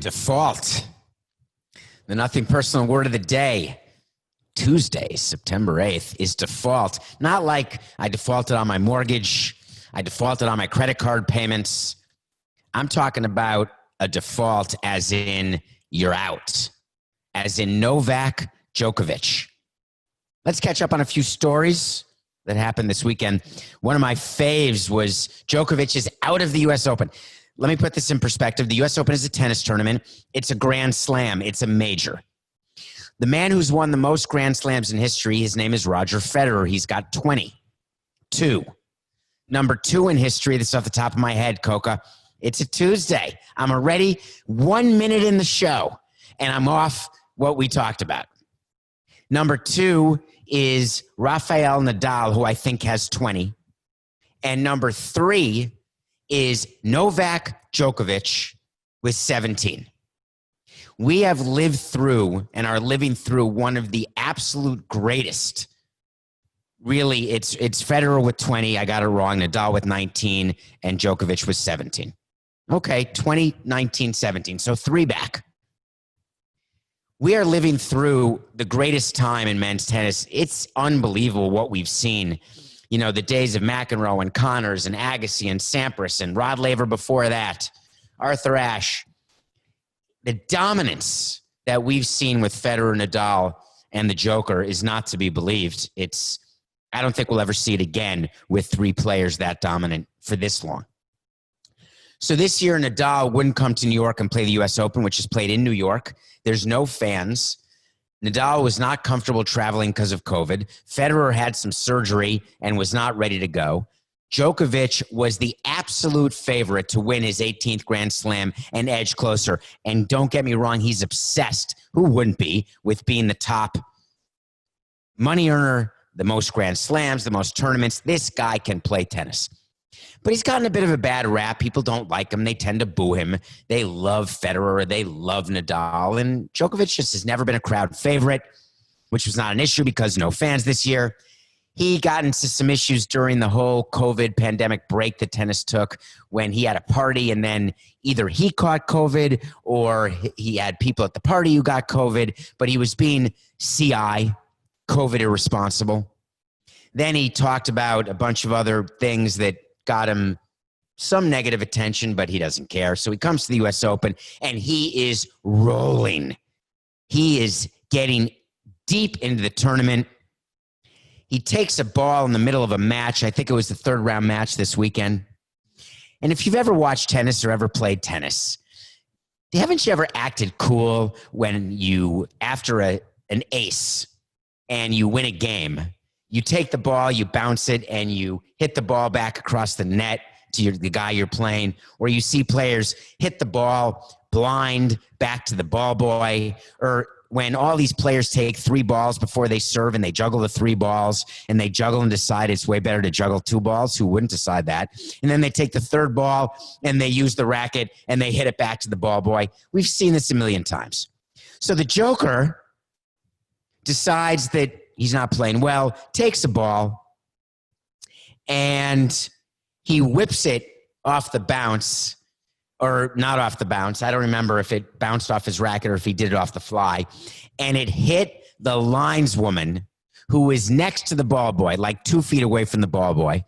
Default. The nothing personal word of the day. Tuesday, September 8th, is default. Not like I defaulted on my mortgage. I defaulted on my credit card payments. I'm talking about a default as in you're out. As in Novak Djokovic. Let's catch up on a few stories that happened this weekend. One of my faves was Djokovic is out of the U.S. Open. Let me put this in perspective. The U.S. Open is a tennis tournament. It's a grand slam. It's a major. The man who's won the most grand slams in history, his name is Roger Federer. He's got 22. Number 2 in history, this is off the top of my head, Coca. It's a Tuesday. I'm already 1 minute in the show, and I'm off what we talked about. Number 2 is Rafael Nadal, who I think has 20. And number 3 is Novak Djokovic with 17. We have lived through and are living through one of the absolute greatest. Really, it's Federer with 20. I got it wrong. Nadal with 19 and Djokovic with 17. Okay, 20, 19, 17. So 3 back. We are living through the greatest time in men's tennis. It's unbelievable what we've seen. You know, the days of McEnroe and Connors and Agassi and Sampras and Rod Laver before that, Arthur Ashe. The dominance that we've seen with Federer, Nadal, and the Joker is not to be believed. I don't think we'll ever see it again with 3 players that dominant for this long. So this year, Nadal wouldn't come to New York and play the U.S. Open, which is played in New York. There's no fans. Nadal was not comfortable traveling because of COVID. Federer had some surgery and was not ready to go. Djokovic was the absolute favorite to win his 18th Grand Slam and edge closer. And don't get me wrong, he's obsessed, who wouldn't be, with being the top money earner, the most Grand Slams, the most tournaments. This guy can play tennis. But he's gotten a bit of a bad rap. People don't like him. They tend to boo him. They love Federer. They love Nadal. And Djokovic just has never been a crowd favorite, which was not an issue because no fans this year. He got into some issues during the whole COVID pandemic break that tennis took when he had a party and then either he caught COVID or he had people at the party who got COVID, but he was being CI, COVID irresponsible. Then he talked about a bunch of other things that got him some negative attention, but he doesn't care. So he comes to the U.S. Open, and he is rolling. He is getting deep into the tournament. He takes a ball in the middle of a match. I think it was the 3rd round match this weekend. And if you've ever watched tennis or ever played tennis, haven't you ever acted cool when you, after an ace and you win a game, you take the ball, you bounce it, and you hit the ball back across the net to the guy you're playing, or you see players hit the ball blind back to the ball boy, or when all these players take 3 balls before they serve and they juggle the 3 balls and they juggle and decide it's way better to juggle 2 balls. Who wouldn't decide that? And then they take the 3rd ball and they use the racket and they hit it back to the ball boy. We've seen this a million times. So the Joker decides that he's not playing well, takes the ball, and he whips it off the bounce, or not off the bounce. I don't remember if it bounced off his racket or if he did it off the fly. And it hit the lineswoman who was next to the ball boy, like 2 feet away from the ball boy.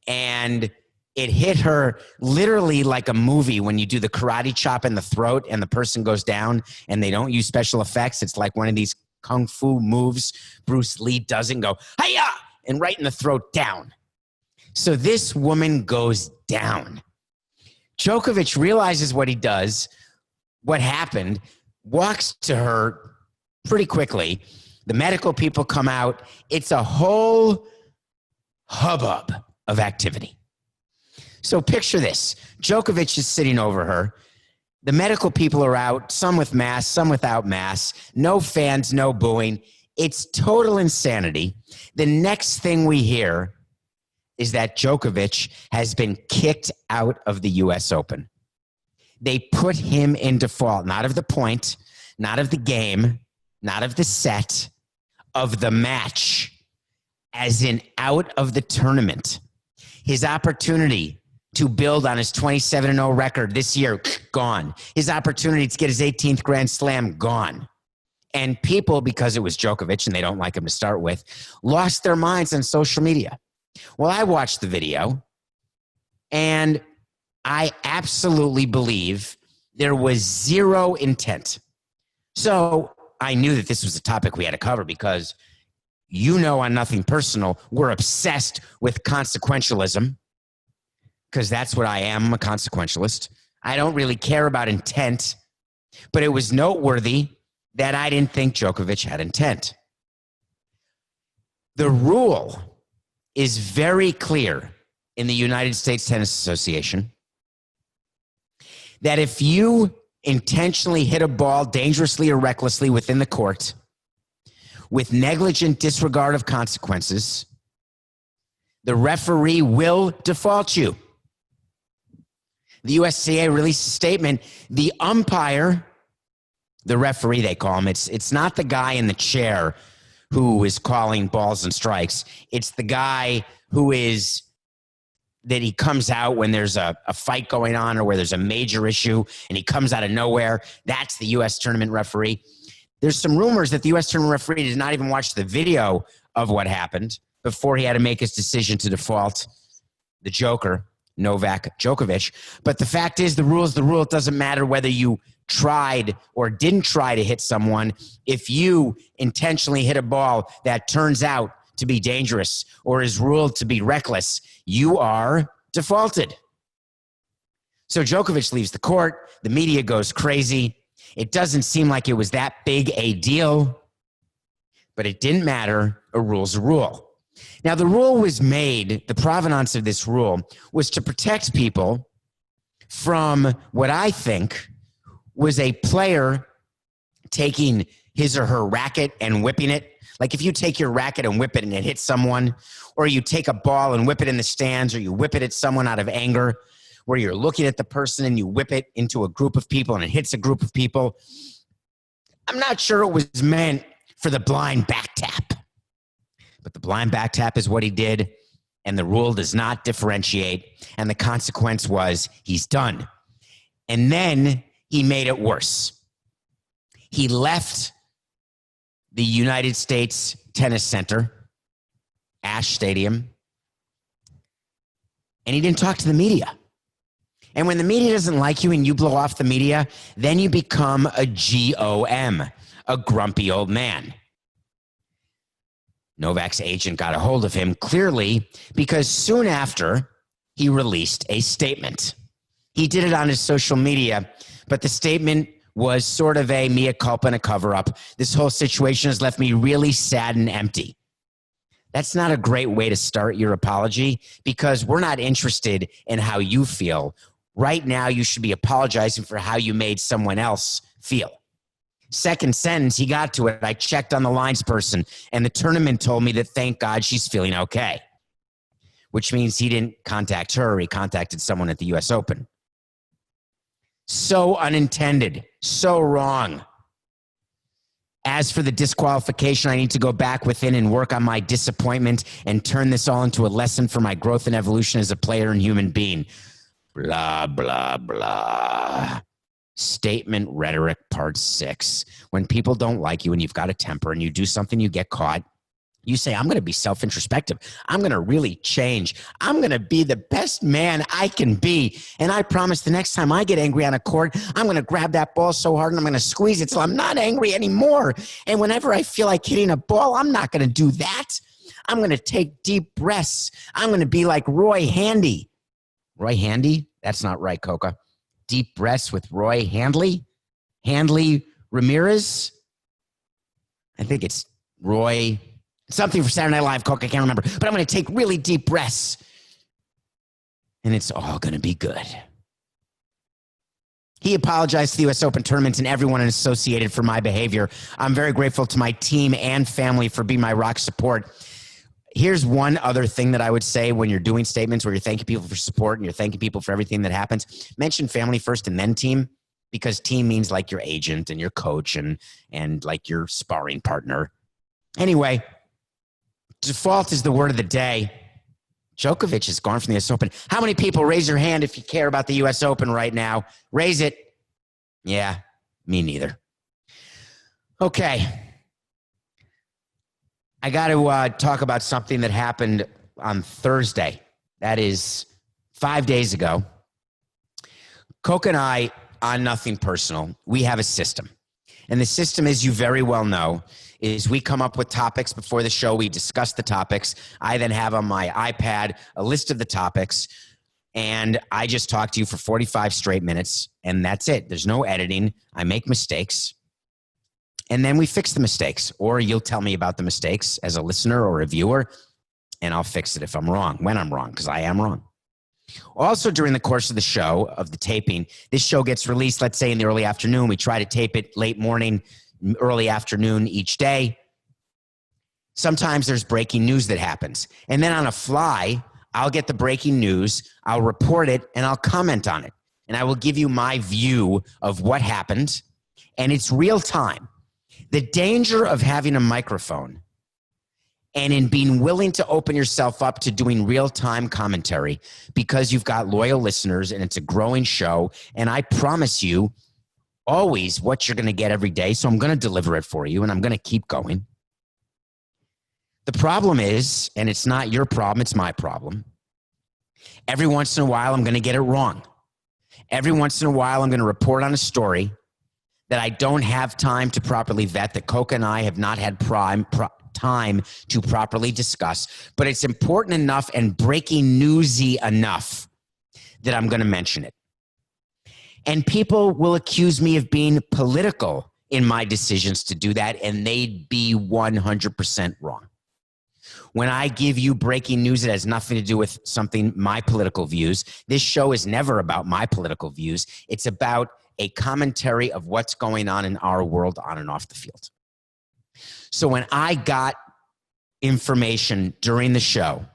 And it hit her literally like a movie when you do the karate chop in the throat and the person goes down and they don't use special effects. It's like one of these kung fu moves Bruce Lee doesn't go, hi-ya, and right in the throat down. So this woman goes down. Djokovic realizes what he does, what happened, walks to her pretty quickly. The medical people come out. It's a whole hubbub of activity. So picture this. Djokovic is sitting over her. The medical people are out, some with masks, some without masks. No fans, no booing. It's total insanity. The next thing we hear is that Djokovic has been kicked out of the U.S. Open. They put him in default, not of the point, not of the game, not of the set, of the match, as in out of the tournament. His opportunity to build on his 27-0 record this year, gone. His opportunity to get his 18th Grand Slam, gone. And people, because it was Djokovic and they don't like him to start with, lost their minds on social media. Well, I watched the video, and I absolutely believe there was zero intent. So I knew that this was a topic we had to cover because, on Nothing Personal, we're obsessed with consequentialism because that's what I am. I'm a consequentialist. I don't really care about intent, but it was noteworthy that I didn't think Djokovic had intent. The rule is very clear in the United States Tennis Association that if you intentionally hit a ball dangerously or recklessly within the court with negligent disregard of consequences, the referee will default you. The USCA released a statement. The umpire, the referee they call him, it's not the guy in the chair who is calling balls and strikes. It's the guy that he comes out when there's a fight going on or where there's a major issue and he comes out of nowhere. That's the U.S. tournament referee. There's some rumors that the U.S. tournament referee did not even watch the video of what happened before he had to make his decision to default the Joker, Novak Djokovic. But the fact is, the rule is the rule. It doesn't matter whether you tried or didn't try to hit someone. If you intentionally hit a ball that turns out to be dangerous or is ruled to be reckless, you are defaulted. So Djokovic leaves the court. The media goes crazy. It doesn't seem like it was that big a deal, but it didn't matter. A rule's a rule. Now, the rule was made, the provenance of this rule was to protect people from what I think was a player taking his or her racket and whipping it. Like if you take your racket and whip it and it hits someone, or you take a ball and whip it in the stands, or you whip it at someone out of anger, where you're looking at the person and you whip it into a group of people and it hits a group of people. I'm not sure it was meant for the blind back tap, but the blind back tap is what he did, and the rule does not differentiate, and the consequence was he's done. And then he made it worse. He left the United States Tennis Center, Ash Stadium, and he didn't talk to the media. And when the media doesn't like you and you blow off the media, then you become a GOM, a grumpy old man. Novak's agent got a hold of him clearly because soon after he released a statement. He did it on his social media, but the statement was sort of a mea culpa and a cover-up. This whole situation has left me really sad and empty. That's not a great way to start your apology because we're not interested in how you feel. Right now, you should be apologizing for how you made someone else feel. Second sentence, he got to it. I checked on the lines person, and the tournament told me that thank God she's feeling okay, which means he didn't contact her. He contacted someone at the U.S. Open. So unintended, so wrong. As for the disqualification, I need to go back within and work on my disappointment and turn this all into a lesson for my growth and evolution as a player and human being. Blah, blah, blah. Statement rhetoric part 6. When people don't like you and you've got a temper and you do something, you get caught. You say, I'm going to be self-introspective. I'm going to really change. I'm going to be the best man I can be. And I promise the next time I get angry on a court, I'm going to grab that ball so hard and I'm going to squeeze it till I'm not angry anymore. And whenever I feel like hitting a ball, I'm not going to do that. I'm going to take deep breaths. I'm going to be like Roy Handy. Roy Handy? That's not right, Coca. Deep breaths with Roy Handley? Handley Ramirez? I think it's Roy... Something for Saturday Night Live, Coke, I can't remember. But I'm going to take really deep breaths. And it's all going to be good. He apologized to the U.S. Open tournament and everyone associated for my behavior. I'm very grateful to my team and family for being my rock support. Here's one other thing that I would say when you're doing statements where you're thanking people for support and you're thanking people for everything that happens. Mention family first and then team, because team means like your agent and your coach and like your sparring partner. Anyway, default is the word of the day. Djokovic is gone from the U.S. Open. How many people, raise your hand if you care about the U.S. Open right now? Raise it. Yeah, me neither. Okay. I got to talk about something that happened on Thursday. That is 5 days ago. Coke and I, on Nothing Personal, we have a system. And the system, as you very well know, is we come up with topics before the show. We discuss the topics. I then have on my iPad a list of the topics. And I just talk to you for 45 straight minutes. And that's it. There's no editing. I make mistakes. And then we fix the mistakes. Or you'll tell me about the mistakes as a listener or a viewer. And I'll fix it if I'm wrong, when I'm wrong, because I am wrong. Also, during the course of the show, of the taping, this show gets released, let's say, in the early afternoon. We try to tape it late morning, early afternoon each day. Sometimes there's breaking news that happens. And then on a fly, I'll get the breaking news, I'll report it, and I'll comment on it. And I will give you my view of what happened. And it's real time. The danger of having a microphone and in being willing to open yourself up to doing real-time commentary, because you've got loyal listeners and it's a growing show, and I promise you always what you're going to get every day, so I'm going to deliver it for you, and I'm going to keep going. The problem is, and it's not your problem, it's my problem, every once in a while I'm going to get it wrong. Every once in a while I'm going to report on a story that I don't have time to properly vet, that Coke and I have not had time to properly discuss, but it's important enough and breaking newsy enough that I'm going to mention it. And people will accuse me of being political in my decisions to do that, and they'd be 100% wrong. When I give you breaking news that has nothing to do with something, my political views, this show is never about my political views. It's about a commentary of what's going on in our world on and off the field. So when I got information during the show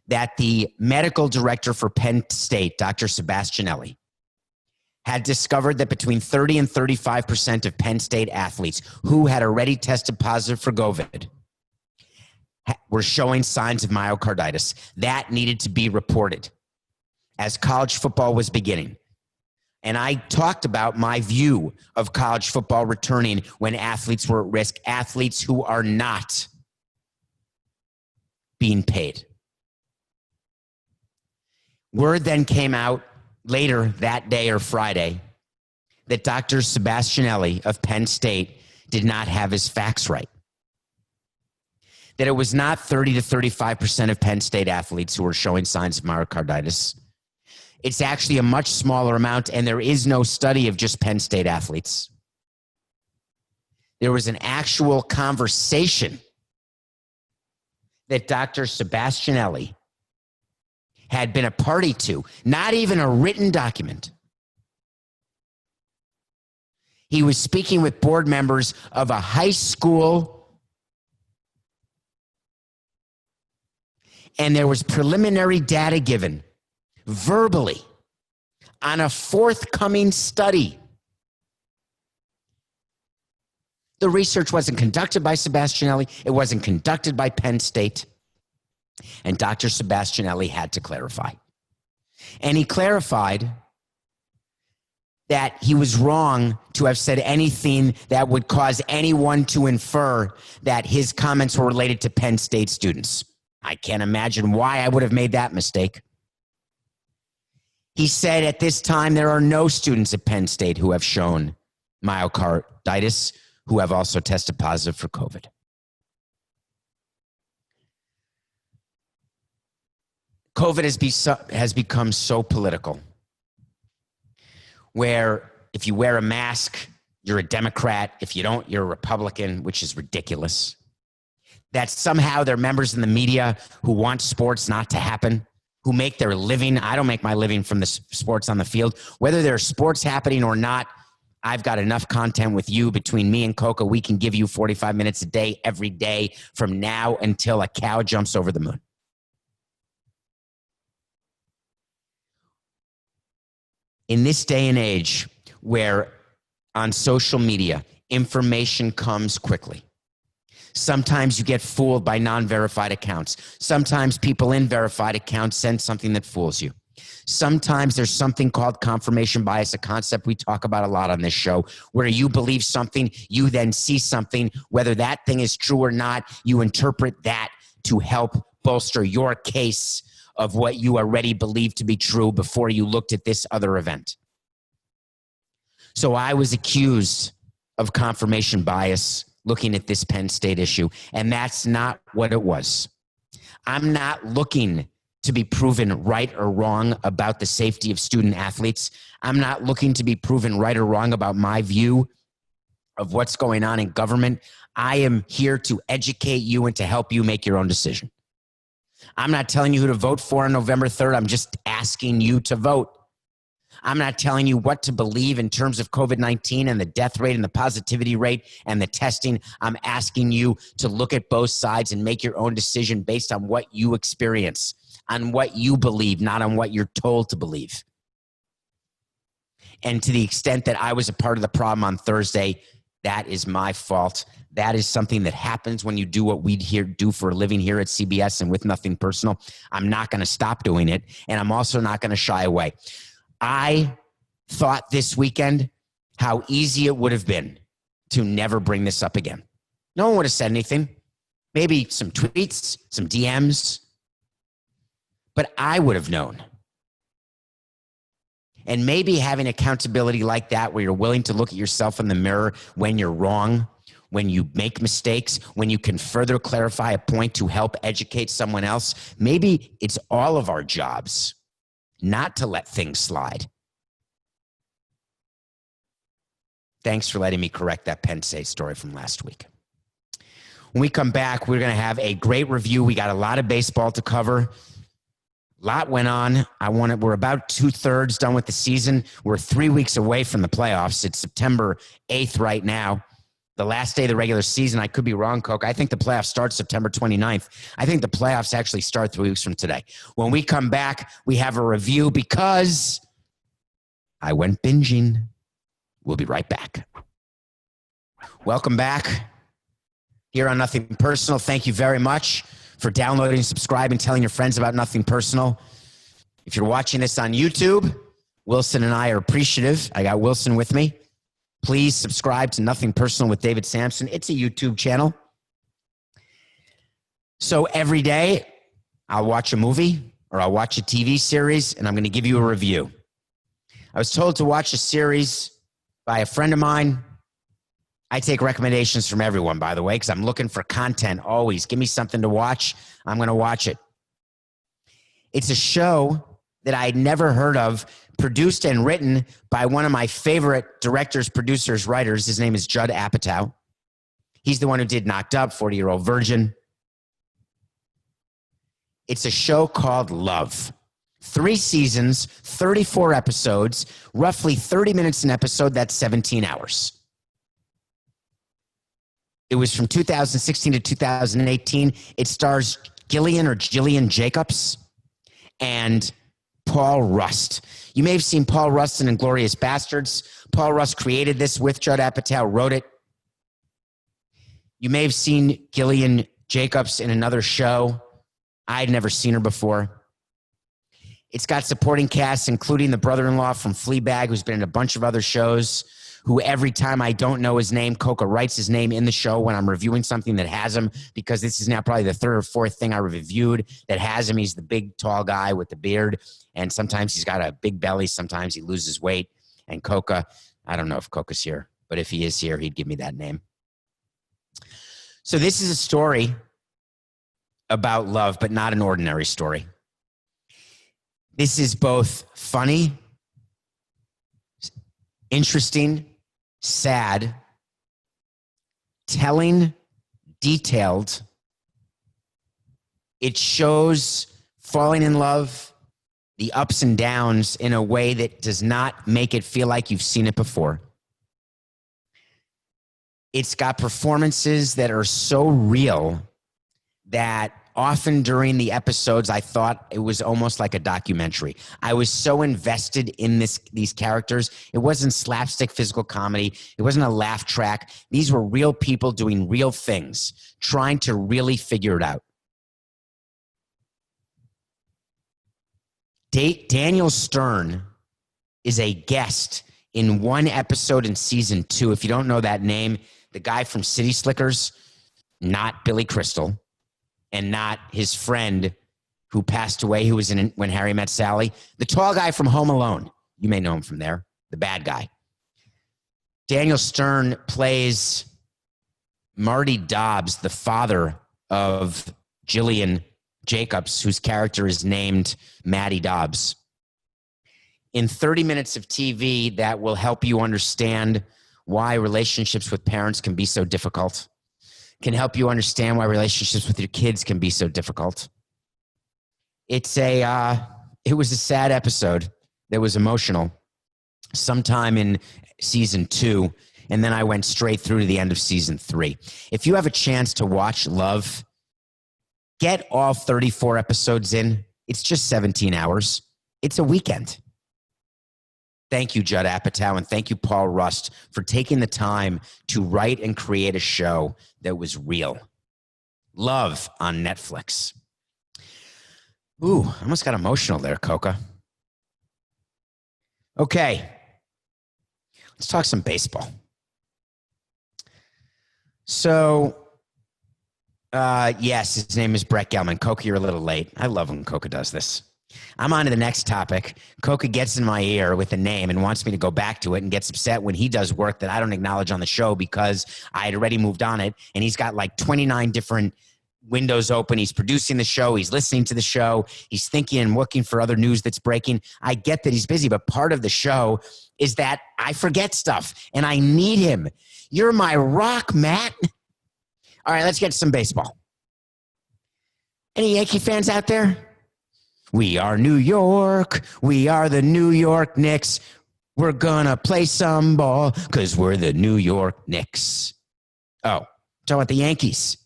that the medical director for Penn State, Dr. Sebastianelli, had discovered that between 30 and 35% of Penn State athletes who had already tested positive for COVID were showing signs of myocarditis, that needed to be reported as college football was beginning. And I talked about my view of college football returning when athletes were at risk, athletes who are not being paid. Word then came out later that day or Friday that Dr. Sebastianelli of Penn State did not have his facts right. That it was not 30 to 35% of Penn State athletes who were showing signs of myocarditis. It's actually a much smaller amount, and there is no study of just Penn State athletes. There was an actual conversation that Dr. Sebastianelli had been a party to, not even a written document. He was speaking with board members of a high school, and there was preliminary data given verbally on a forthcoming study. The research wasn't conducted by Sebastianelli. It wasn't conducted by Penn State. And Dr. Sebastianelli had to clarify. And he clarified that he was wrong to have said anything that would cause anyone to infer that his comments were related to Penn State students. I can't imagine why I would have made that mistake. He said at this time there are no students at Penn State who have shown myocarditis who have also tested positive for COVID. COVID has become so political, where if you wear a mask, you're a Democrat. If you don't, you're a Republican, which is ridiculous. That somehow there are members in the media who want sports not to happen, who make their living. I don't make my living from the sports on the field. Whether there's sports happening or not, I've got enough content with you between me and Coca. We can give you 45 minutes a day, every day, from now until a cow jumps over the moon. In this day and age where on social media, information comes quickly, Sometimes you get fooled by non-verified accounts. Sometimes people in verified accounts send something that fools you. Sometimes there's something called confirmation bias, a concept we talk about a lot on this show, where you believe something, you then see something, whether that thing is true or not, you interpret that to help bolster your case of what you already believed to be true before you looked at this other event. So I was accused of confirmation bias looking at this Penn State issue, and that's not what it was. I'm not looking to be proven right or wrong about the safety of student athletes. I'm not looking to be proven right or wrong about my view of what's going on in government. I am here to educate you and to help you make your own decision. I'm not telling you who to vote for on November 3rd. I'm just asking you to vote. I'm not telling you what to believe in terms of COVID-19 and the death rate and the positivity rate and the testing. I'm asking you to look at both sides and make your own decision based on what you experience, on what you believe, not on what you're told to believe. And to the extent that I was a part of the problem on Thursday, that is my fault. That is something that happens when you do what we do for a living here at CBS and with Nothing Personal. I'm not going to stop doing it, and I'm also not going to shy away. I thought this weekend how easy it would have been to never bring this up again. No one would have said anything. Maybe some tweets, some DMs. But I would have known. And maybe having accountability like that, where you're willing to look at yourself in the mirror when you're wrong, when you make mistakes, when you can further clarify a point to help educate someone else, maybe it's all of our jobs not to let things slide. Thanks for letting me correct that Penn State story from last week. When we come back, we're going to have a great review. We got a lot of baseball to cover. A lot went on. We're about 2/3 done with the season. We're 3 weeks away from the playoffs. It's September 8th right now, the last day of the regular season. I could be wrong, Coke. I think the playoffs start September 29th. I think the playoffs actually start 3 weeks from today. When we come back, we have a review because I went binging. We'll be right back. Welcome back here on Nothing Personal. Thank you very much for downloading, subscribing, telling your friends about Nothing Personal. If you're watching this on YouTube, Wilson and I are appreciative. I got Wilson with me. Please subscribe to Nothing Personal with David Samson. It's a YouTube channel. So every day, I'll watch a movie or I'll watch a TV series, and I'm going to give you a review. I was told to watch a series by a friend of mine. I take recommendations from everyone, by the way, because I'm looking for content always. Give me something to watch. I'm going to watch it. It's a show that I'd never heard of, produced and written by one of my favorite directors, producers, writers. His name is Judd Apatow. He's the one who did Knocked Up, 40-Year-Old Virgin. It's a show called Love. 3 seasons, 34 episodes, roughly 30 minutes an episode. That's 17 hours. It was from 2016 to 2018. It stars Gillian Jacobs and Paul Rust. You may have seen Paul Rust in Inglourious Bastards. Paul Rust created this with Judd Apatow, wrote it. You may have seen Gillian Jacobs in another show. I'd never seen her before. It's got supporting casts, including the brother-in-law from Fleabag, who's been in a bunch of other shows, who every time I don't know his name, Coca writes his name in the show when I'm reviewing something that has him, because this is now probably the 3rd or 4th thing I reviewed that has him. He's the big, tall guy with the beard, and sometimes he's got a big belly. Sometimes he loses weight. And Coca, I don't know if Coca's here, but if he is here, he'd give me that name. So this is a story about love, but not an ordinary story. This is both funny, interesting, sad, telling, detailed. It shows falling in love, the ups and downs, in a way that does not make it feel like you've seen it before. It's got performances that are so real that often during the episodes, I thought it was almost like a documentary. I was so invested in these characters. It wasn't slapstick physical comedy. It wasn't a laugh track. These were real people doing real things, trying to really figure it out. Daniel Stern is a guest in one episode in season 2. If you don't know that name, the guy from City Slickers, not Billy Crystal, and not his friend who passed away, who was in When Harry Met Sally, the tall guy from Home Alone. You may know him from there, the bad guy. Daniel Stern plays Marty Dobbs, the father of Jillian Jacobs, whose character is named Maddie Dobbs. In 30 minutes of TV, that will help you understand why relationships with parents can be so difficult, can help you understand why relationships with your kids can be so difficult. It was a sad episode that was emotional sometime in season 2, and then I went straight through to the end of season 3. If you have a chance to watch Love, get all 34 episodes in. It's just 17 hours. It's a weekend. Thank you, Judd Apatow, and thank you, Paul Rust, for taking the time to write and create a show that was real. Love on Netflix. Ooh, I almost got emotional there, Coca. Okay, let's talk some baseball. So, yes, his name is Brett Gelman. Coca, you're a little late. I love when Coca does this. I'm on to the next topic. Coca gets in my ear with a name and wants me to go back to it and gets upset when he does work that I don't acknowledge on the show because I had already moved on it. And he's got like 29 different windows open. He's producing the show. He's listening to the show. He's thinking and looking for other news that's breaking. I get that he's busy, but part of the show is that I forget stuff and I need him. You're my rock, Matt. All right, let's get to some baseball. Any Yankee fans out there? We are New York. We are the New York Knicks. We're gonna play some ball because we're the New York Knicks. Oh, talking about the Yankees.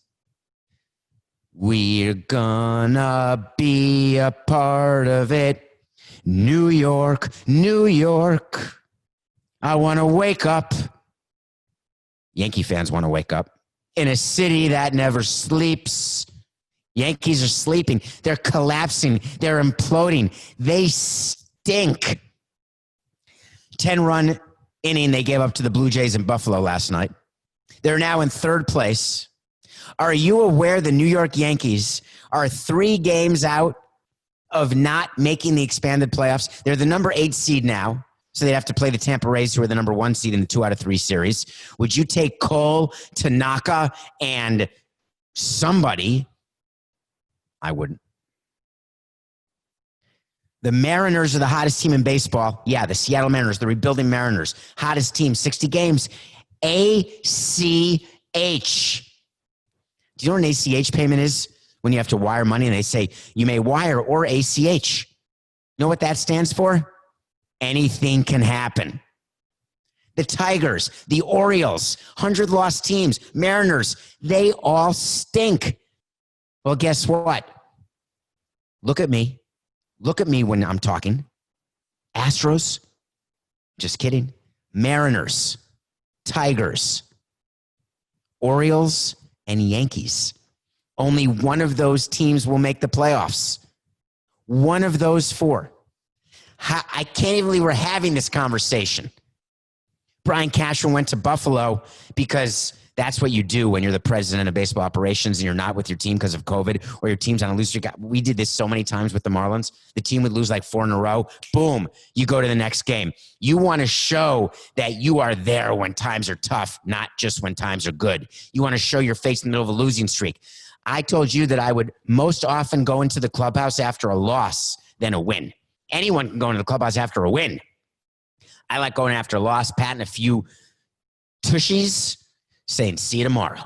We're gonna be a part of it. New York, New York. I want to wake up. Yankee fans want to wake up in a city that never sleeps. Yankees are sleeping. They're collapsing. They're imploding. They stink. 10-run inning they gave up to the Blue Jays in Buffalo last night. They're now in 3rd place. Are you aware the New York Yankees are 3 games out of not making the expanded playoffs? They're the number 8 seed now, so they'd have to play the Tampa Rays, who are the number 1 seed in the 2 out of 3 series. Would you take Cole, Tanaka, and somebody? I wouldn't. The Mariners are the hottest team in baseball. Yeah, the Seattle Mariners, the rebuilding Mariners. Hottest team, 60 games. ACH. Do you know what an ACH payment is? When you have to wire money and they say you may wire or ACH. You know what that stands for? Anything can happen. The Tigers, the Orioles, 100 lost teams, Mariners, they all stink. Well, guess what? Look at me. Look at me when I'm talking. Astros, just kidding. Mariners, Tigers, Orioles, and Yankees. Only one of those teams will make the playoffs. One of those 4. I can't even believe we're having this conversation. Brian Castro went to Buffalo because that's what you do when you're the president of baseball operations and you're not with your team because of COVID, or your team's on a losing streak. We did this so many times with the Marlins. The team would lose like 4 in a row. Boom, you go to the next game. You want to show that you are there when times are tough, not just when times are good. You want to show your face in the middle of a losing streak. I told you that I would most often go into the clubhouse after a loss than a win. Anyone can go into the clubhouse after a win. I like going after a loss, patting a few tushies, saying, see you tomorrow.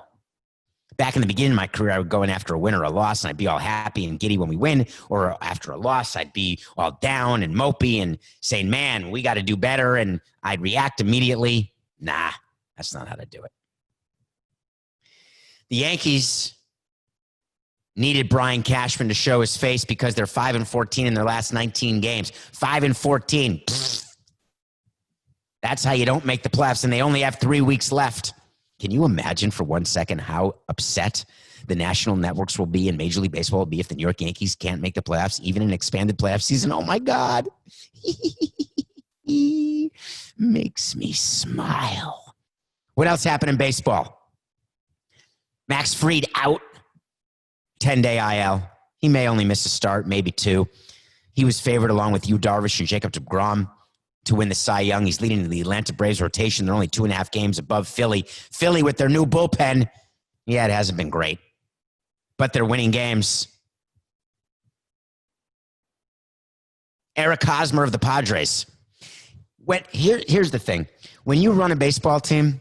Back in the beginning of my career, I would go in after a win or a loss, and I'd be all happy and giddy when we win. Or after a loss, I'd be all down and mopey and saying, man, we got to do better. And I'd react immediately. Nah, that's not how to do it. The Yankees needed Brian Cashman to show his face because they're 5-14 in their last 19 games. 5-14. That's how you don't make the playoffs, and they only have 3 weeks left. Can you imagine for 1 second how upset the national networks will be and Major League Baseball will be if the New York Yankees can't make the playoffs, even in an expanded playoff season? Oh, my God. Makes me smile. What else happened in baseball? Max Fried out. 10-day IL. He may only miss a start, maybe 2. He was favored along with Yu Darvish and Jacob deGrom to win the Cy Young. He's leading the Atlanta Braves rotation. They're only 2.5 games above Philly. Philly with their new bullpen. Yeah, it hasn't been great, but they're winning games. Eric Hosmer of the Padres. Here's the thing. When you run a baseball team,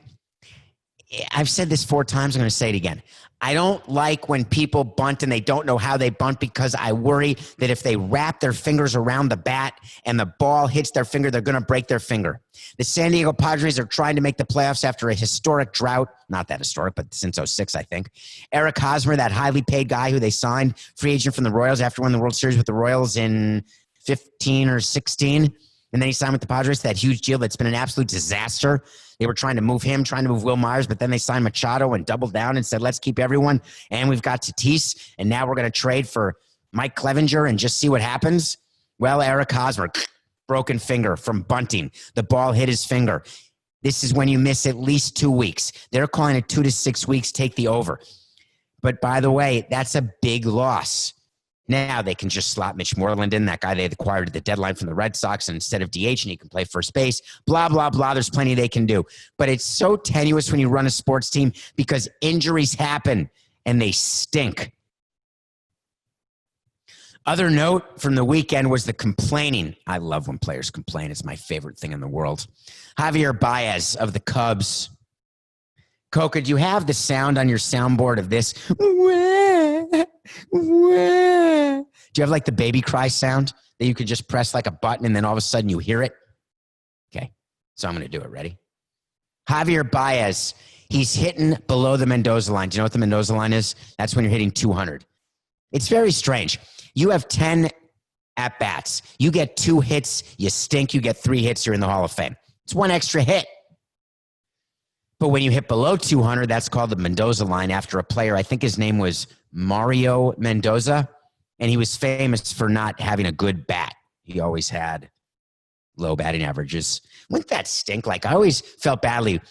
I've said this 4 times. I'm going to say it again. I don't like when people bunt and they don't know how they bunt because I worry that if they wrap their fingers around the bat and the ball hits their finger, they're going to break their finger. The San Diego Padres are trying to make the playoffs after a historic drought. Not that historic, but since 2006, I think. Eric Hosmer, that highly paid guy who they signed, free agent from the Royals after winning the World Series with the Royals in 15 or 16. And then he signed with the Padres, that huge deal that's been an absolute disaster. They were trying to move him, trying to move Will Myers, but then they signed Machado and doubled down and said, let's keep everyone. And we've got Tatis, and now we're going to trade for Mike Clevenger and just see what happens. Well, Eric Hosmer, broken finger from bunting. The ball hit his finger. This is when you miss at least 2 weeks. They're calling it 2 to 6 weeks, take the over. But by the way, that's a big loss. Now they can just slot Mitch Moreland in, that guy they acquired at the deadline from the Red Sox, and instead of DH, and he can play first base, blah, blah, blah. There's plenty they can do. But it's so tenuous when you run a sports team because injuries happen and they stink. Other note from the weekend was the complaining. I love when players complain. It's my favorite thing in the world. Javy Baez of the Cubs. Coca, do you have the sound on your soundboard of this? Do you have like the baby cry sound that you could just press like a button and then all of a sudden you hear it? Okay, so I'm going to do it. Ready? Javy Baez, he's hitting below the Mendoza line. Do you know what the Mendoza line is? That's when you're hitting 200. It's very strange. You have 10 at-bats. You get 2 hits, you stink. You get 3 hits, you're in the Hall of Fame. It's 1 extra hit. But when you hit below 200, that's called the Mendoza line after a player. I think his name was Mario Mendoza, and he was famous for not having a good bat. He always had low batting averages. Wouldn't that stink? Like, I always felt badly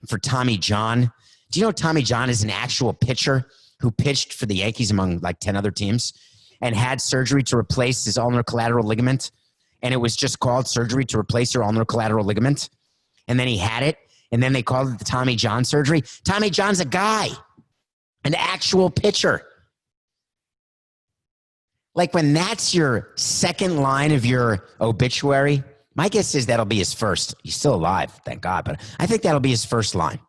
for Tommy John. Do you know Tommy John is an actual pitcher who pitched for the Yankees among like 10 other teams and had surgery to replace his ulnar collateral ligament? And it was just called surgery to replace your ulnar collateral ligament. And then he had it. And then they called it the Tommy John surgery. Tommy John's a guy, an actual pitcher. Like when that's your second line of your obituary, my guess is that'll be his first. He's still alive, thank God, but I think that'll be his first line.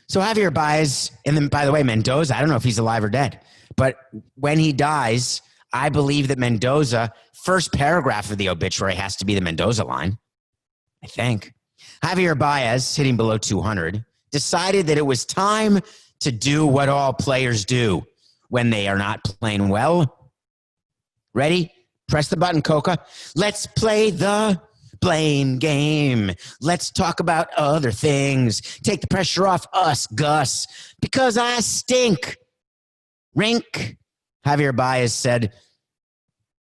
So Javy Baez, and then by the way, Mendoza, I don't know if he's alive or dead, but when he dies, I believe that Mendoza, first paragraph of the obituary has to be the Mendoza line. I think. Javy Baez, hitting below 200, decided that it was time to do what all players do when they are not playing well. Ready? Press the button, Coca. Let's play the blame game. Let's talk about other things. Take the pressure off us, Gus, because I stink. Rink. Javy Baez said,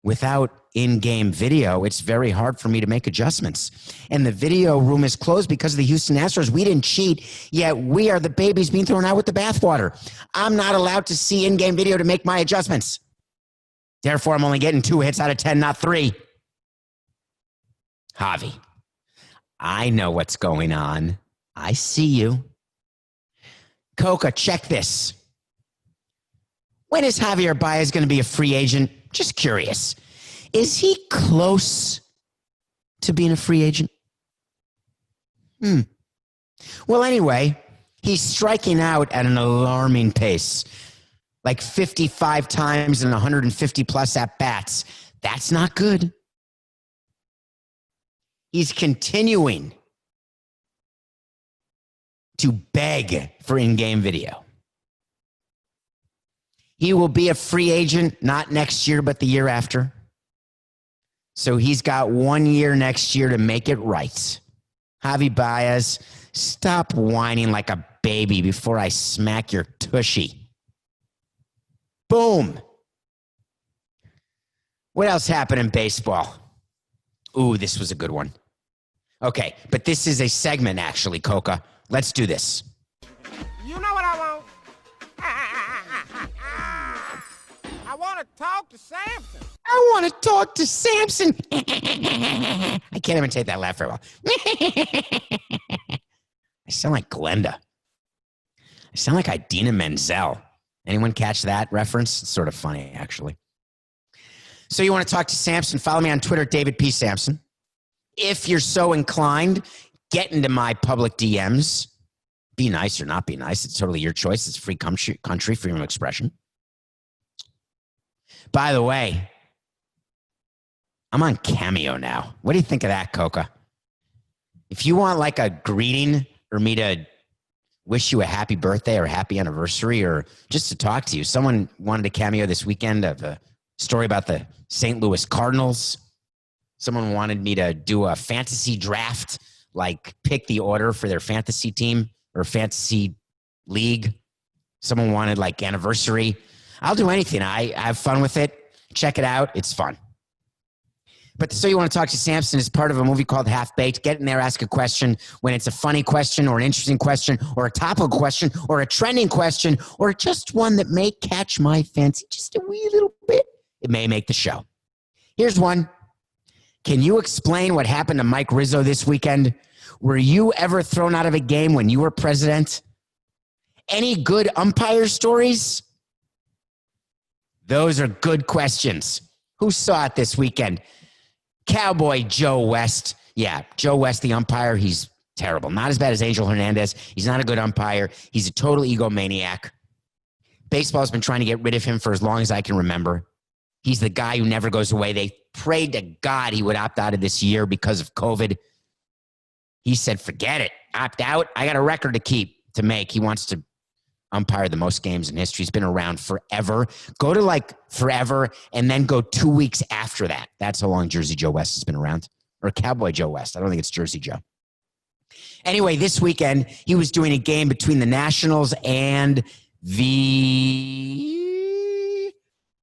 without in-game video, it's very hard for me to make adjustments. And the video room is closed because of the Houston Astros. We didn't cheat, yet we are the babies being thrown out with the bathwater. I'm not allowed to see in-game video to make my adjustments. Therefore, I'm only getting 2 hits out of 10, not 3. Javy, I know what's going on. I see you. Coca, check this. When is Javy Baez going to be a free agent? Just curious. Is he close to being a free agent? Well, anyway, he's striking out at an alarming pace, like 55 times and 150 plus at-bats. That's not good. He's continuing to beg for in-game video. He will be a free agent, not next year, but the year after. So he's got 1 year next year to make it right. Javy Baez, stop whining like a baby before I smack your tushy. Boom. What else happened in baseball? Ooh, this was a good one. Okay, but this is a segment, actually, Coca. Let's do this. You know what I want? I want to talk to Samson. I want to talk to Samson. I can't imitate that laugh very well. I sound like Glenda. I sound like Idina Menzel. Anyone catch that reference? It's sort of funny, actually. So you want to talk to Samson? Follow me on Twitter, David P. Samson. If you're so inclined, get into my public DMs. Be nice or not be nice. It's totally your choice. It's free country, freedom of expression. By the way, I'm on Cameo now. What do you think of that, Coca? If you want like a greeting or me to wish you a happy birthday or happy anniversary or just to talk to you, someone wanted a cameo this weekend of a story about the St. Louis Cardinals. Someone wanted me to do a fantasy draft, like pick the order for their fantasy team or fantasy league. Someone wanted like anniversary. I'll do anything. I have fun with it. Check it out. It's fun. But so you want to talk to Samson as part of a movie called Half Baked. Get in there, ask a question when it's a funny question or an interesting question or a topical question or a trending question or just one that may catch my fancy just a wee little bit. It may make the show. Here's one. Can you explain what happened to Mike Rizzo this weekend? Were you ever thrown out of a game when you were president? Any good umpire stories? Those are good questions. Who saw it this weekend? Cowboy Joe West. Yeah, Joe West, the umpire, he's terrible. Not as bad as Angel Hernandez. He's not a good umpire. He's a total egomaniac. Baseball's been trying to get rid of him for as long as I can remember. He's the guy who never goes away. They prayed to God he would opt out of this year because of COVID. He said, forget it. Opt out. I got a record to make. He wants to umpire the most games in history. He's been around forever. Go to like forever and then go 2 weeks after that. That's how long Jersey Joe West has been around. Or Cowboy Joe West. I don't think it's Jersey Joe. Anyway, this weekend, he was doing a game between the Nationals and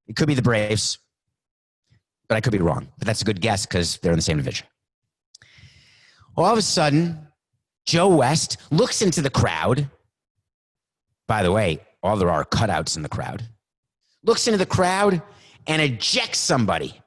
it could be the Braves, but I could be wrong. But that's a good guess because they're in the same division. All of a sudden, Joe West looks into the crowd. By the way, all there are cutouts in the crowd. Looks into the crowd and ejects somebody.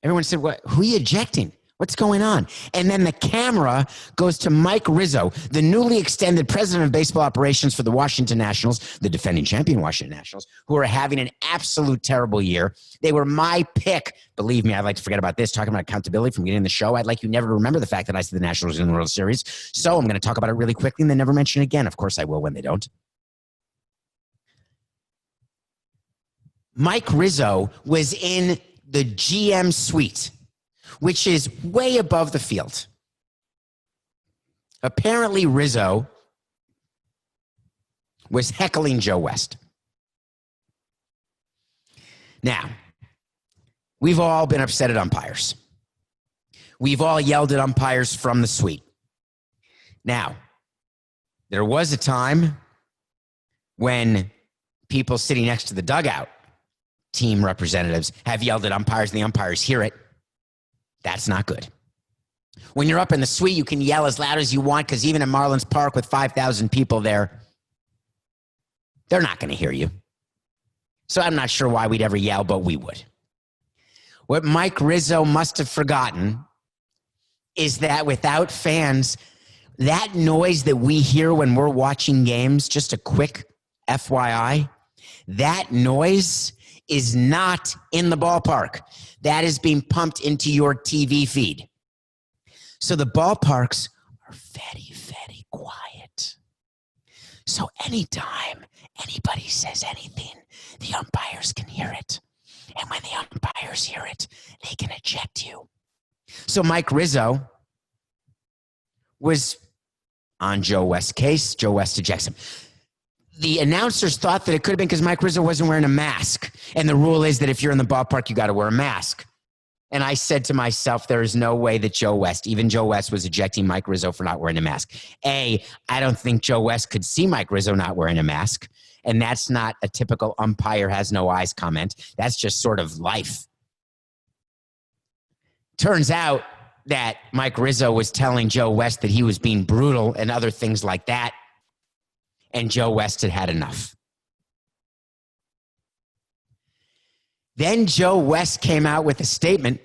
Everyone said, "What? Who are you ejecting? What's going on?" And then the camera goes to Mike Rizzo, the newly extended president of baseball operations for the Washington Nationals, the defending champion Washington Nationals, who are having an absolute terrible year. They were my pick. Believe me, I'd like to forget about this, talking about accountability from getting the show. I'd like you never to remember the fact that I said the Nationals in the World Series. So I'm going to talk about it really quickly and then never mention it again. Of course I will when they don't. Mike Rizzo was in the GM suite, which is way above the field. Apparently, Rizzo was heckling Joe West. Now, we've all been upset at umpires. We've all yelled at umpires from the suite. Now, there was a time when people sitting next to the dugout, team representatives, have yelled at umpires and the umpires hear it. That's not good. When you're up in the suite, you can yell as loud as you want because even in Marlins Park with 5,000 people there, they're not going to hear you. So I'm not sure why we'd ever yell, but we would. What Mike Rizzo must have forgotten is that without fans, that noise that we hear when we're watching games, just a quick FYI, that noise is not in the ballpark. That is being pumped into your TV feed. So the ballparks are very, very quiet. So anytime anybody says anything, the umpires can hear it. And when the umpires hear it, they can eject you. So Mike Rizzo was on Joe West's case. Joe West ejects him. the announcers thought that it could have been because Mike Rizzo wasn't wearing a mask. And the rule is that if you're in the ballpark, you got to wear a mask. And I said to myself, there is no way that even Joe West was ejecting Mike Rizzo for not wearing a mask. I don't think Joe West could see Mike Rizzo not wearing a mask. And that's not a typical umpire has no eyes comment. That's just sort of life. Turns out that Mike Rizzo was telling Joe West that he was being brutal and other things like that. And Joe West had had enough. Then Joe West came out with a statement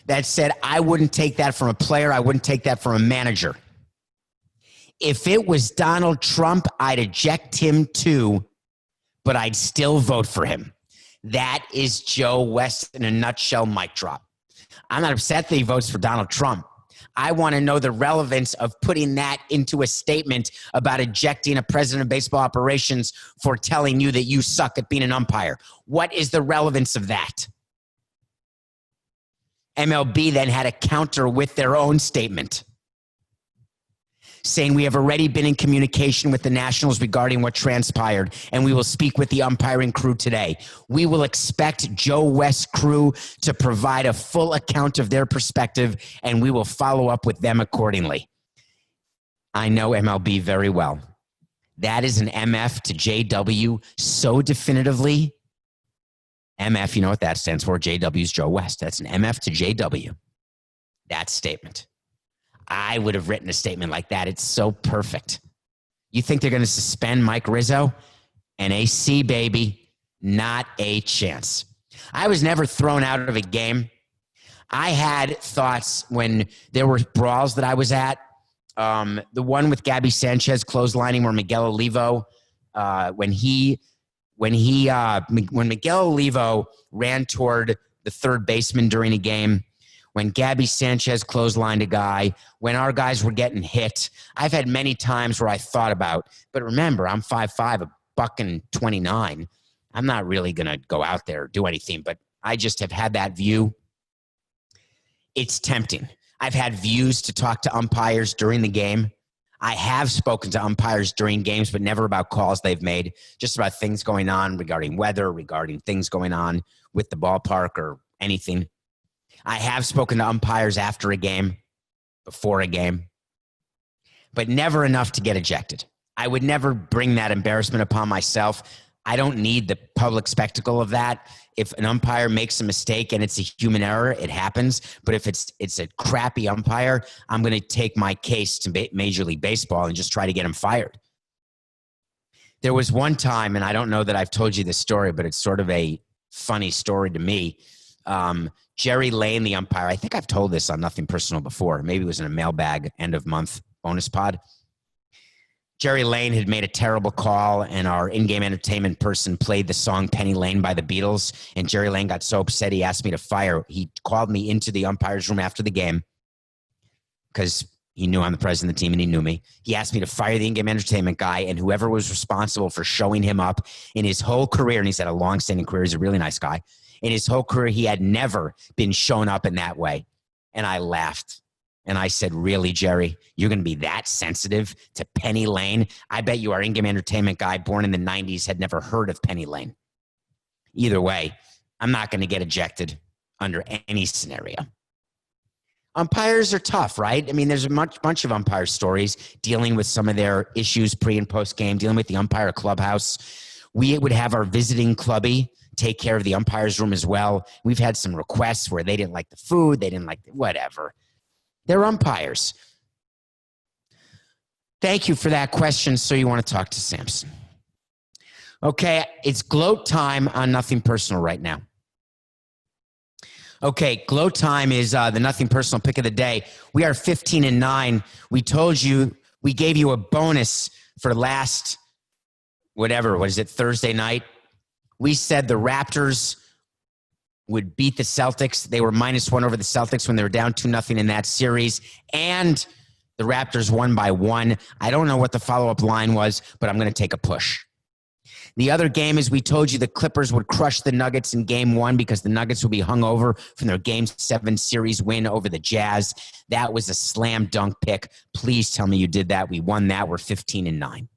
that said, I wouldn't take that from a player. I wouldn't take that from a manager. If it was Donald Trump, I'd eject him too, but I'd still vote for him. That is Joe West in a nutshell, mic drop. I'm not upset that he votes for Donald Trump. I want to know the relevance of putting that into a statement about ejecting a president of baseball operations for telling you that you suck at being an umpire. What is the relevance of that? MLB then had a counter with their own statement saying we have already been in communication with the Nationals regarding what transpired, and we will speak with the umpiring crew today. We will expect Joe West's crew to provide a full account of their perspective, and we will follow up with them accordingly. I know MLB very well. That is an MF to JW so definitively. MF, you know what that stands for? JW's Joe West. That's an MF to JW. That statement. I would have written a statement like that. It's so perfect. You think they're going to suspend Mike Rizzo? NAC, baby. Not a chance. I was never thrown out of a game. I had thoughts when there were brawls that I was at. The one with Gabby Sanchez clotheslining where Miguel Olivo, when Miguel Olivo ran toward the third baseman during a game, when Gabby Sanchez clotheslined a guy, when our guys were getting hit. I've had many times where I thought about, but remember, I'm 5'5", $129. I'm not really going to go out there or do anything, but I just have had that view. It's tempting. I've had views to talk to umpires during the game. I have spoken to umpires during games, but never about calls they've made, just about things going on regarding weather, regarding things going on with the ballpark or anything. I have spoken to umpires after a game, before a game, but never enough to get ejected. I would never bring that embarrassment upon myself. I don't need the public spectacle of that. If an umpire makes a mistake and it's a human error, it happens. But if it's a crappy umpire, I'm going to take my case to Major League Baseball and just try to get him fired. There was one time, and I don't know that I've told you this story, but it's sort of a funny story to me. Jerry Lane, the umpire, I think I've told this on Nothing Personal before. Maybe it was in a mailbag end of month bonus pod. Jerry Lane had made a terrible call, and our in-game entertainment person played the song Penny Lane by the Beatles, and Jerry Lane got so upset he asked me to fire. He called me into the umpire's room after the game because he knew I'm the president of the team and he knew me. He asked me to fire the in-game entertainment guy and whoever was responsible for showing him up in his whole career, and he's had a long-standing career. He's a really nice guy. In his whole career, he had never been shown up in that way. And I laughed. And I said, really, Jerry, you're going to be that sensitive to Penny Lane? I bet you our in-game entertainment guy born in the 90s had never heard of Penny Lane. Either way, I'm not going to get ejected under any scenario. Umpires are tough, right? I mean, there's a bunch of umpire stories dealing with some of their issues pre- and post-game, dealing with the umpire clubhouse. We would have our visiting clubby take care of the umpire's room as well. We've had some requests where they didn't like the food, they didn't like whatever. They're umpires. Thank you for that question. So you want to talk to Samson. Okay, it's gloat time on Nothing Personal right now. Okay, gloat time is the Nothing Personal pick of the day. We are 15-9. We told you, we gave you a bonus for last, Thursday night? We said the Raptors would beat the Celtics. They were -1 over the Celtics when they were down 2-0 in that series. And the Raptors won by 1. I don't know what the follow-up line was, but I'm going to take a push. The other game is we told you the Clippers would crush the Nuggets in Game 1 because the Nuggets would be hungover from their Game 7 series win over the Jazz. That was a slam dunk pick. Please tell me you did that. We won that. We're 15-9.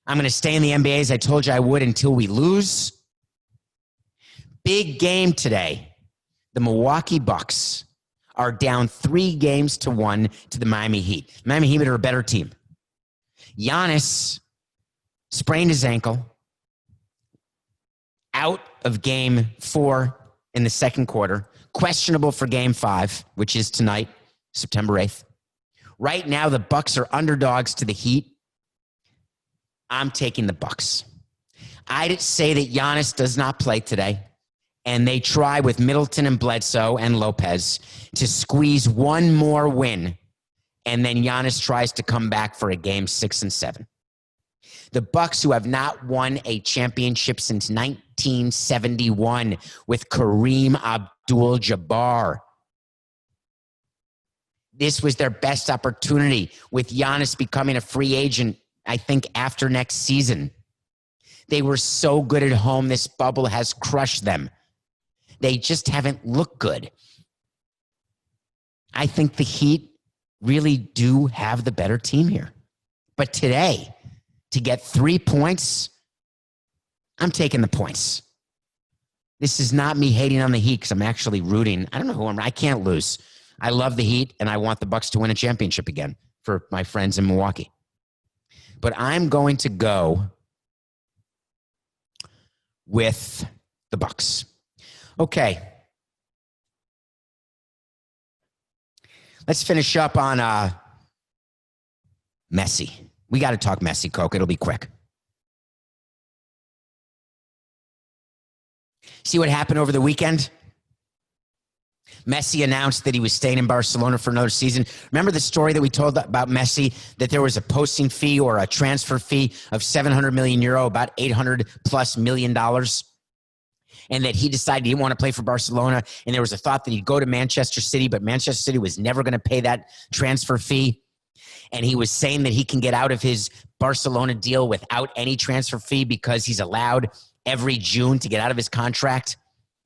I'm going to stay in the NBA as I told you I would until we lose. Big game today. The Milwaukee Bucks are down 3-1 to the Miami Heat. Miami Heat are a better team. Giannis sprained his ankle, out of game 4 in the second quarter, questionable for game 5, which is tonight, September 8th. Right now, the Bucks are underdogs to the Heat. I'm taking the Bucks. I'd say that Giannis does not play today, and they try with Middleton and Bledsoe and Lopez to squeeze one more win, and then Giannis tries to come back for a game 6 and 7. The Bucks, who have not won a championship since 1971 with Kareem Abdul-Jabbar. This was their best opportunity with Giannis becoming a free agent, I think, after next season. They were so good at home. This bubble has crushed them. They just haven't looked good. I think the Heat really do have the better team here. But today, to get 3 points, I'm taking the points. This is not me hating on the Heat because I'm actually rooting. I don't know who I can't lose. I love the Heat, and I want the Bucks to win a championship again for my friends in Milwaukee. But I'm going to go with the Bucks. Okay. Let's finish up on Messi. We got to talk Messi, Coke. It'll be quick. See what happened over the weekend? Messi announced that he was staying in Barcelona for another season. Remember the story that we told about Messi, that there was a posting fee or a transfer fee of 700 million euro, about $800+ million, and that he decided he didn't want to play for Barcelona, and there was a thought that he'd go to Manchester City, but Manchester City was never going to pay that transfer fee, and he was saying that he can get out of his Barcelona deal without any transfer fee because he's allowed every June to get out of his contract.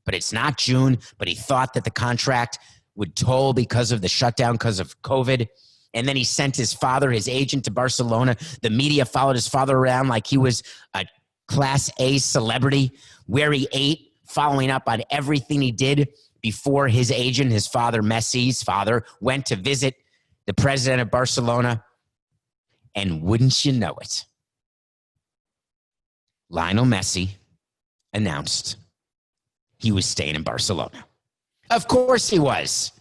But it's not June, but he thought that the contract would toll because of the shutdown, because of COVID. And then he sent his father, his agent, to Barcelona. The media followed his father around like he was a Class A celebrity, where he ate, following up on everything he did before his agent, his father, Messi's father, went to visit the president of Barcelona. And wouldn't you know it, Lionel Messi announced he was staying in Barcelona. Of course he was.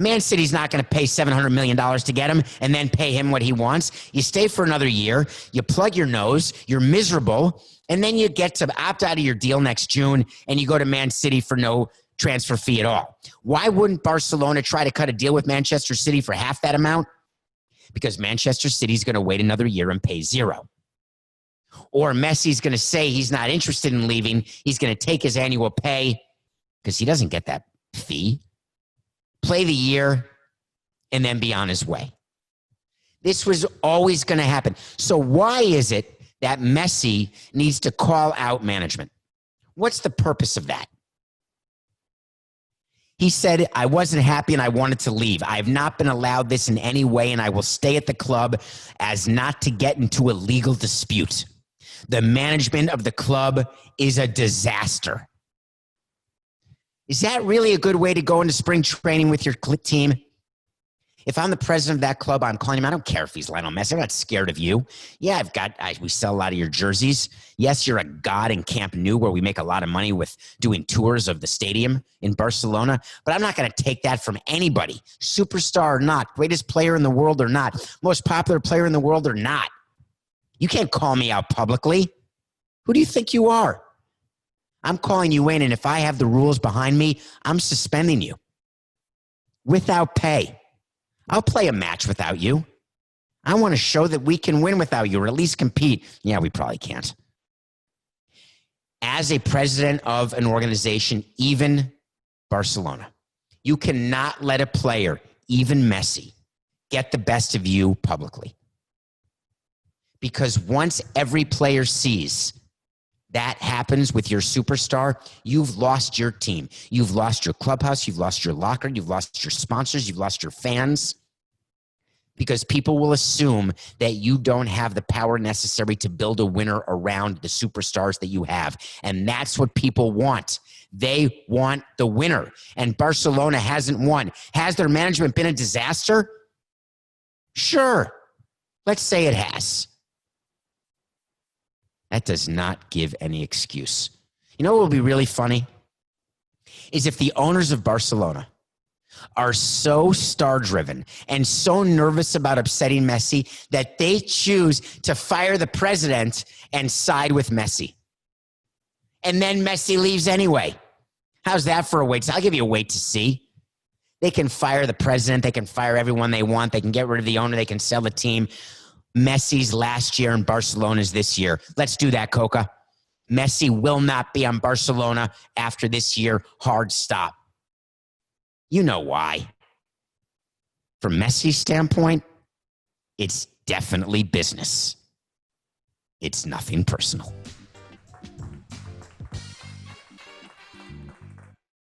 Man City's not going to pay $700 million to get him and then pay him what he wants. You stay for another year, you plug your nose, you're miserable, and then you get to opt out of your deal next June and you go to Man City for no transfer fee at all. Why wouldn't Barcelona try to cut a deal with Manchester City for half that amount? Because Manchester City's going to wait another year and pay zero. Or Messi's going to say he's not interested in leaving. He's going to take his annual pay because he doesn't get that fee, play the year, and then be on his way. This was always going to happen. So why is it that Messi needs to call out management? What's the purpose of that? He said, I wasn't happy and I wanted to leave. I have not been allowed this in any way, and I will stay at the club as not to get into a legal dispute. The management of the club is a disaster. Is that really a good way to go into spring training with your team? If I'm the president of that club, I'm calling him. I don't care if he's Lionel Messi. I'm not scared of you. Yeah, we sell a lot of your jerseys. Yes, you're a god in Camp Nou where we make a lot of money with doing tours of the stadium in Barcelona. But I'm not going to take that from anybody, superstar or not, greatest player in the world or not, most popular player in the world or not. You can't call me out publicly. Who do you think you are? I'm calling you in, and if I have the rules behind me, I'm suspending you without pay. I'll play a match without you. I want to show that we can win without you, or at least compete. Yeah, we probably can't. As a president of an organization, even Barcelona, you cannot let a player, even Messi, get the best of you publicly. Because once every player sees that happens with your superstar, you've lost your team. You've lost your clubhouse. You've lost your locker. You've lost your sponsors. You've lost your fans. because people will assume that you don't have the power necessary to build a winner around the superstars that you have. And that's what people want. They want the winner. And Barcelona hasn't won. Has their management been a disaster? Sure. Let's say it has. That does not give any excuse. You know what would be really funny? Is if the owners of Barcelona are so star-driven and so nervous about upsetting Messi that they choose to fire the president and side with Messi. And then Messi leaves anyway. How's that for a wait? I'll give you a wait to see. They can fire the president. They can fire everyone they want. They can get rid of the owner. They can sell the team. Messi's last year in Barcelona is this year. Let's do that, Coca. Messi will not be on Barcelona after this year. Hard stop. You know why. From Messi's standpoint, it's definitely business. It's nothing personal.